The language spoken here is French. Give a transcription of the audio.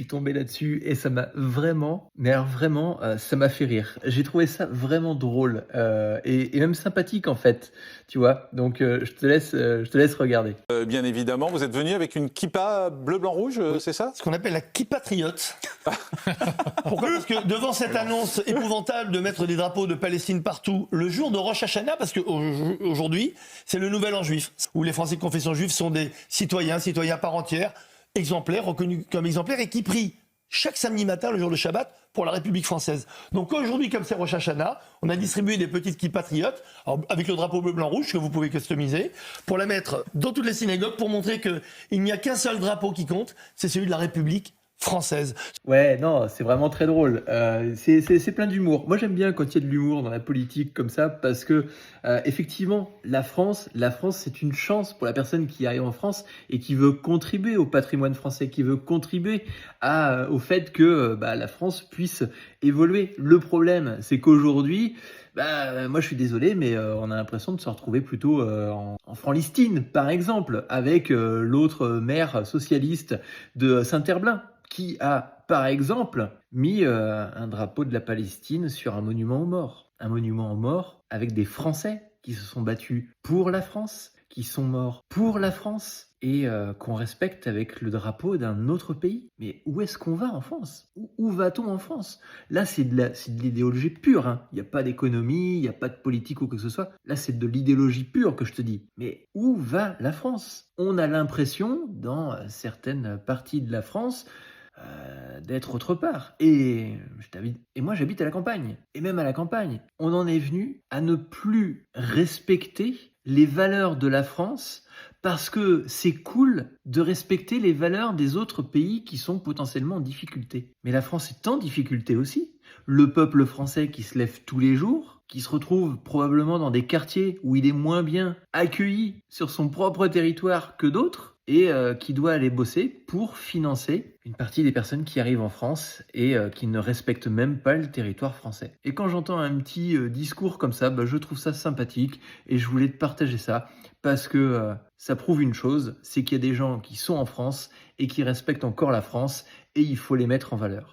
tombé là-dessus et ça m'a vraiment, mais alors vraiment, ça m'a fait rire. J'ai trouvé ça vraiment drôle, et même sympathique en fait, tu vois? Donc je te laisse regarder. Bien évidemment, vous êtes venu avec une kippa bleu, blanc, rouge, Oui. c'est ça? Ce qu'on appelle la kippatriote. Pourquoi? Parce que devant cette annonce épouvantable de mettre des drapeaux de Palestine partout, le jour de Rosh Hashanah, parce qu'aujourd'hui, c'est le nouvel an juif, où les Français de confession juive sont des citoyens à part entière, exemplaires, reconnus comme exemplaires, et qui prient chaque samedi matin, le jour de Shabbat, pour la République française. Donc aujourd'hui, comme c'est Rosh Hashanah, on a distribué des petites kippatriotes, avec le drapeau bleu, blanc, rouge, que vous pouvez customiser, pour la mettre dans toutes les synagogues, pour montrer qu'il n'y a qu'un seul drapeau qui compte, c'est celui de la République française. Ouais, non, c'est vraiment très drôle. C'est plein d'humour. Moi, j'aime bien quand il y a de l'humour dans la politique comme ça parce que, effectivement, la France, c'est une chance pour la personne qui arrive en France et qui veut contribuer au patrimoine français, qui veut contribuer au fait que la France puisse évoluer. Le problème, c'est qu'aujourd'hui, moi, je suis désolé, mais on a l'impression de se retrouver plutôt en Franlistine, par exemple, avec l'autre maire socialiste de Saint-Herblain qui a, par exemple, mis un drapeau de la Palestine sur un monument aux morts. Un monument aux morts avec des Français qui se sont battus pour la France, qui sont morts pour la France et qu'on respecte avec le drapeau d'un autre pays. Mais où est-ce qu'on va en France? Où va-t-on en France? Là, c'est de l'idéologie pure. Hein. Il n'y a pas d'économie, il n'y a pas de politique ou quoi que ce soit. Là, c'est de l'idéologie pure que je te dis. Mais où va la France? On a l'impression, dans certaines parties de la France, d'être autre part. Et moi, j'habite à la campagne. Et même à la campagne, on en est venu à ne plus respecter les valeurs de la France parce que c'est cool de respecter les valeurs des autres pays qui sont potentiellement en difficulté. Mais la France est en difficulté aussi. Le peuple français qui se lève tous les jours, qui se retrouve probablement dans des quartiers où il est moins bien accueilli sur son propre territoire que d'autres, et qui doit aller bosser pour financer une partie des personnes qui arrivent en France et qui ne respectent même pas le territoire français. Et quand j'entends un petit discours comme ça, je trouve ça sympathique et je voulais te partager ça parce que ça prouve une chose, c'est qu'il y a des gens qui sont en France et qui respectent encore la France et il faut les mettre en valeur.